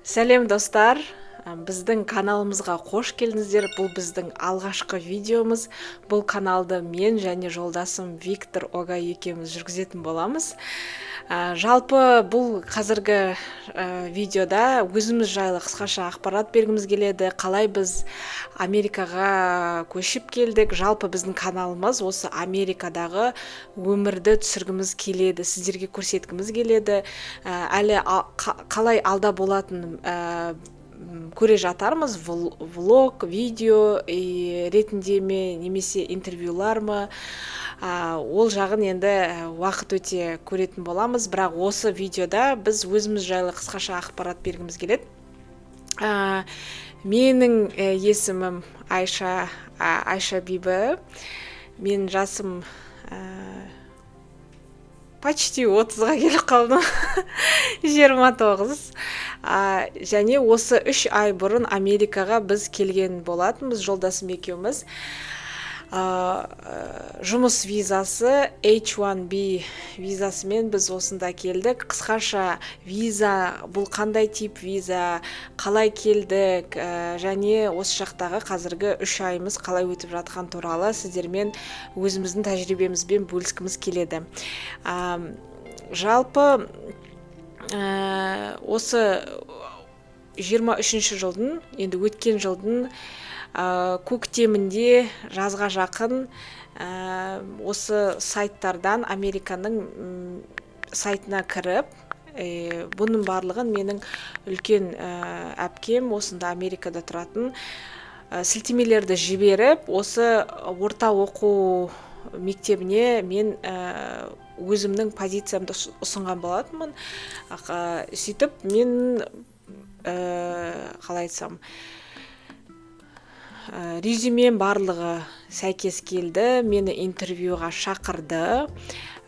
Сәлем достар, біздің каналымызға қош келдіңіздер. Бұл біздің алғашқы видеомыз. Бұл каналды мен және жолдасым Виктор Ога екеуміз жүргізетін боламыз. Жалпы бұл қазіргі видеода өзіміз жайлы қысқаша ақпарат бергіміз келеді. Қалай біз Америкаға көшіп келдік. Жалпы біздің каналымыз осы Америкадағы өмірді түсіргіміз келеді, сіздерге көрсеткіміз келеді. Әлі қалай алда болатын көре жатармыз, влог, видео ретінде ме, немесе интервьюлар ма, ол жағын енді уақыт өте көретін боламыз. Бірақ осы видеода біз өзіміз жайлы қысқаша ақпарат бергіміз келеді. Менің есімім Айша Бибі. Мен жасым почти 30-ға келіп қалдым. 29. Және осы 3 ай бұрын Америкаға біз келген болатынбыз, жолдасым екеуміз. Жұмыс визасы H1B визасымен біз осында келдік. Қысқаша виза, бұл қандай тип виза, қалай келдік, және осы жақтағы қазіргі 3 айымыз қалай өтіп жатқан туралы сіздермен өзіміздің тәжірибемізбен бөліскіміз келеді. Жалпы осы 23 жылдың, енді өткен жылдың көктемінде, жазға жақын осы сайттардан, Американың сайтына кіріп, бұның барлығын менің үлкен әпкем, осында Америкада тұратын, сілтемелерді жіберіп, осы орта оқу мектебіне мен өзімнің позициямды ұсынған болатынмын. Сөйтіп мен қалай айтсам, резюмем барлығы сәйкес келді. Мені интервьюға шақырды.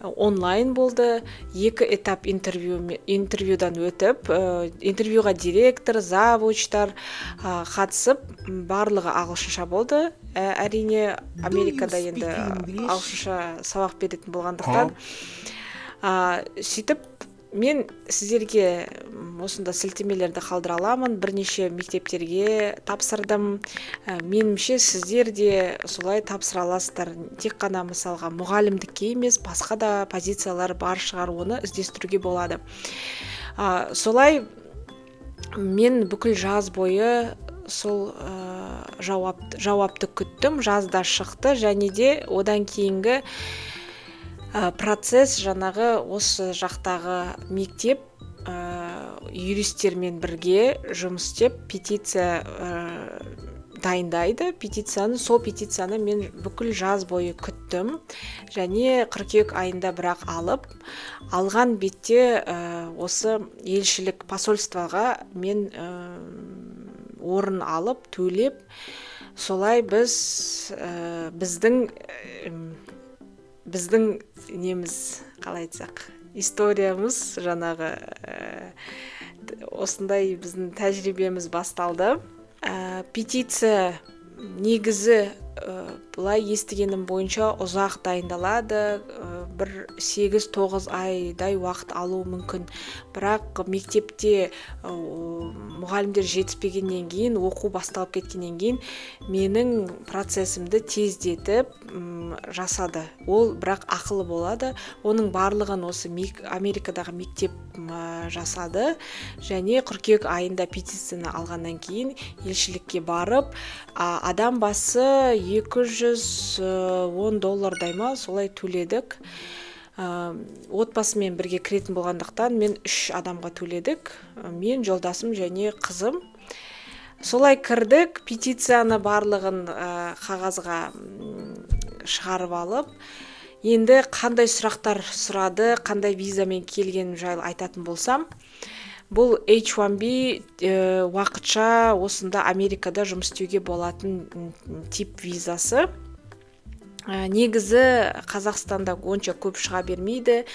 Онлайн болды. 2 этап интервьюдан өтіп, интервьюға директор, завучтар қатысып, барлығы ағылшынша болды. Әрине, Америкада енді ағылшынша сабақ беретін болғандықтан. Сөйтіп, мен сіздерге осында сілтемелерді қалдыра аламын. Бірнеше мектептерге тапсырдым. Менімше сіздер де солай тапсыра аласыздар. Тек қана мысалға мұғалімдікке емес, басқа да позициялар бар шығар, оны іздестіруге болады. Солай мен бүкіл жаз бойы сол жауапты күттім. Жазда шықты, және де одан кейінгі процесс жаңағы осы жақтағы мектеп юристтермен бірге жұмыс істеп петиция дайындайды. Сол петицияны мен бүкіл жаз бойы күттім, және қыркүйек айында бірақ алған бетте осы елшілік посольствоға мен орын алып, төлеп, солай біздің неміз, қалай айтсақ, историямыз жаңағы осындай біздің тәжірибеміз басталды. Петиция негізі бұлай естігенім бойынша ұзақ дайындалады, бір 8-9 айдай уақыт алуы мүмкін. Бірақ мектепте мұғалімдер жетіспегеннен кейін, оқу басталып кеткеннен кейін, менің процесімді тездетіп жасады. Ол бірақ ақылы болады. Оның барлығын осы Америкадағы мектеп жасады, және қыркүйек айында петицияны алғаннан кейін елшілікке барып, адам басы $210 ма, солай төледік. Отбасымен бірге кіретін болғандықтан мен 3 адамға төледік. Мен, жолдасым және қызым. Солай кірдік, петицияны барлығын қағазға шығарып алып, енді қандай сұрақтар сұрады, қандай визамен келгенім жайлы айтатын болсам, бұл H1B уақытша осында Америкада жұмыс істеуге болатын тип визасы. Негізі Қазақстанда онша көп шыға бермейді.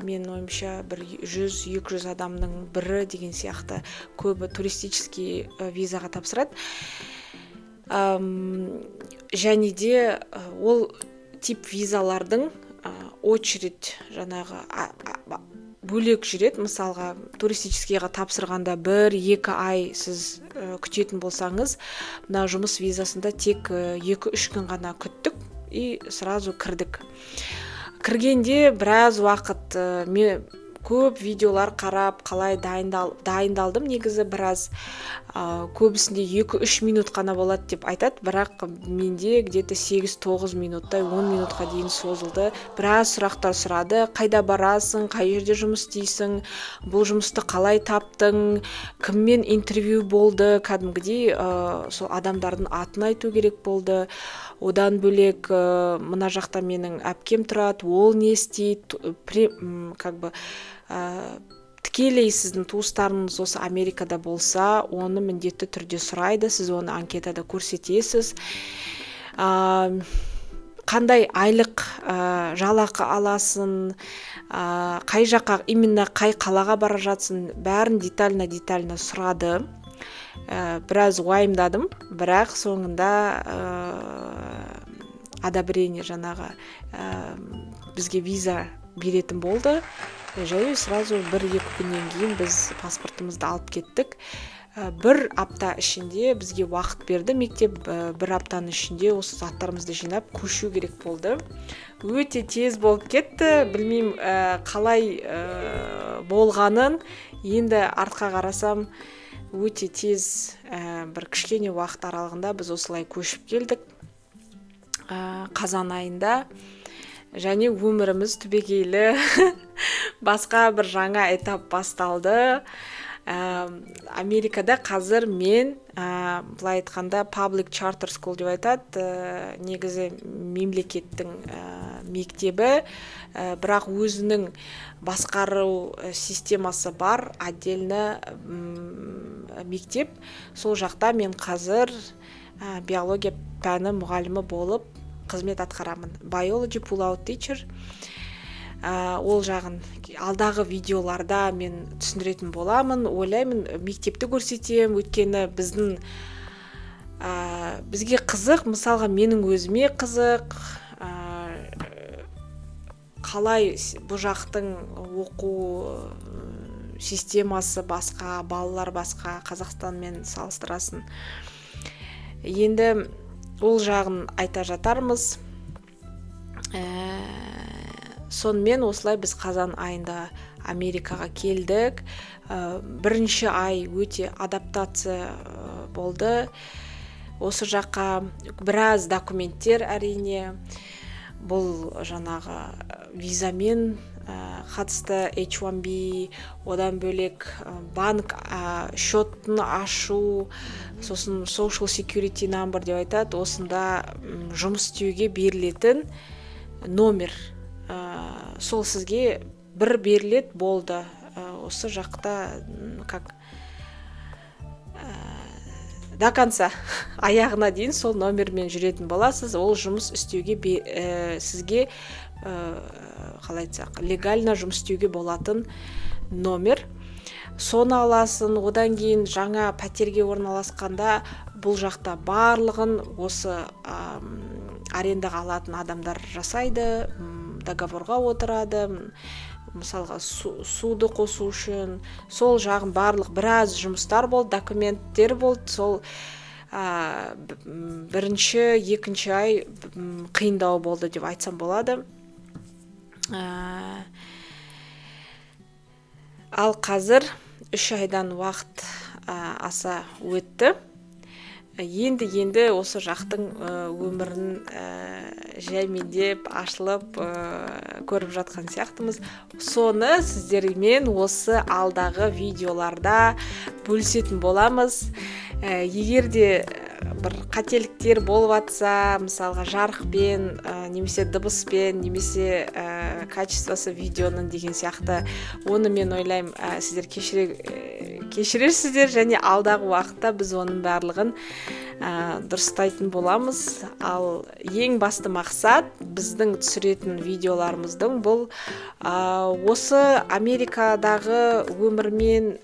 Мен ойымша 100-200 адамның бірі деген сияқты көбі туристический визаға тапсырады. Және де ол тип визалардың очередь, жаңағы бөлек жүреді. Мысалға туристическийға тапсырғанда 1-2 ай сіз күтетін болсаңыз, мына жұмыс визасында тек 2-3 күн ғана күттік и сразу кірдік. Кіргенде біраз уақыт мен көп видеолар қарап, қалай дайындалдым. Негізі біраз көбісінде 2-3 минут қана болады деп айтады, бірақ менде где-то 8-9 минуттай 10 минутқа дейін созылды. Біраз сұрақтар сұрады: қайда барасың, қай жерде жұмыс істейсің, бұл жұмысты қалай таптың, кіммен интервью болды, кәдімгідей сол адамдардың атын айту керек болды. Одан бөлек мына жақта менің әпкем тұрады, ол не істейді, тікелей сіздің туыстарыңыз осы Америкада болса, оны міндетті түрде сұрайды, сіз оны анкетада көрсетесіз. Қандай айлық жалақы аласың, қай жаққа, именно қай қалаға бара жатсың, бәрін детально сұрады. Біраз уайымдадым, бірақ соңында одобрение жаңағы бізге виза беретін болды. Және сразу 1-2 күннен кейін біз паспортымызды алып кеттік. 1 апта ішінде бізге уақыт берді мектеп. 1 аптаның ішінде осы заттарымызды жинап көшу керек болды. Өте тез болып кетті. Білмеймін қалай болғанын. Енді артқа қарасам, өте тез бір кішкене уақыт аралығында біз осылай көшіп келдік. Қазан айында. Және өміріміз түбегейлі басқа бір жаңа этап басталды. Америкада қазір мен, былай айтқанда, public charter school деп айтады, негізі мемлекеттің мектебі, бірақ өзінің басқару системасы бар, отдельно мектеп. Сол жақта мен қазір биология пәні мұғалімі болып қызмет атқарамын. Biology pull-out teacher. Ол жағын алдағы видеоларда мен түсіндіретін боламын. Ойлаймын, мектепті көрсетем, өйткені бізге қызық, мысалға менің өзіме қызық, қалай бұл жақтың оқу системасы басқа, балалар басқа, Қазақстанмен салыстырасын. Енді ол жағын айта жатармыз. Сонымен осылай біз қазан айында Америкаға келдік. Бірінші ай өте адаптация болды. Осы жаққа біраз документтер әрине. Бұл жаңағы визамен қатысты H1B, одан бөлек банк счеттың ашу, сосын social security number деп айтады. Осында жұмыс істеуге берілетін номер. Сол сізге бір берілет болды. Осы жақта до конца, аяғына дейін сол номермен жүретін боласыз. Ол жұмыс істеуге сізге, қалай айтсақ, легально жұмыс істеуге болатын номер. Соны аласын. Одан кейін жаңа пәтерге орналасқанда бұл жақта барлығын осы арендаға алатын адамдар жасайды, договорға отырады. Мысалға суды қосу үшін, сол жағын барлық біраз жұмыстар болды, документтер болды. Сол бірінші, екінші ай қиындау болды деп айтсам болады. Ал қазір 3 айдан уақыт аса өтті. Енді осы жақтың өмірін жәймендеп, ашылып көріп жатқан сияқтымыз. Соны сіздермен осы алдағы видеоларда бөлісетін боламыз. Егер де бір қателіктер болып атса, мысалға жарықпен, немесе дыбыспен, немесе качествосы видеоның деген сияқты, оны мен ойлаймын сіздер кешірерсіздер, және алдағы уақытта біз оның барлығын дұрыстайтын боламыз. Ал ең басты мақсат біздің түсіретін видеоларымыздың бұл осы Америкадағы өмірмен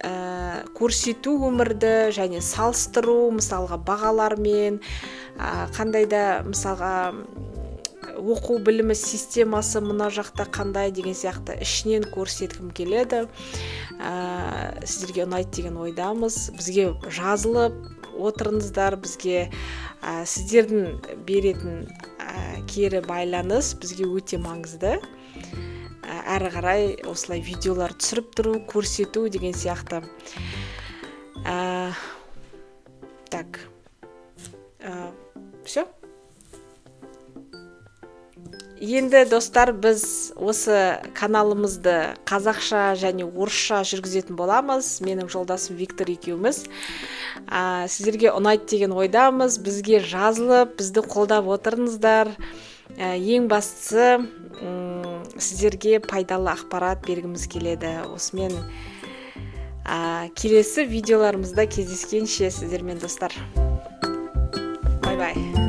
көрсету өмірді, және салыстыру, мысалға бағалармен, қандай да мысалға оқу білімі системасы мына жақта қандай деген сияқты ішінен көрсеткім келеді. Сіздерге ұнайды деген ойдамыз. Бізге жазылып отырыңыздар, бізге сіздердің беретін кері байланыс бізге өте маңызды. Әрі қарай осылай видеолар түсіріп тұру, көрсету деген сияқты. Так. Все. Енді достар, біз осы каналымызды қазақша және орысша жүргізетін боламыз. Менің жолдасым Виктор екеуміз. Сіздерге ұнайды деген ойдамыз. Бізге жазылып, бізді қолдап отырыңыздар. Ең бастысы сіздерге пайдалы ақпарат бергіміз келеді. Осымен келесі видеоларымызда кездескенше сіздермен достар. Бай-бай.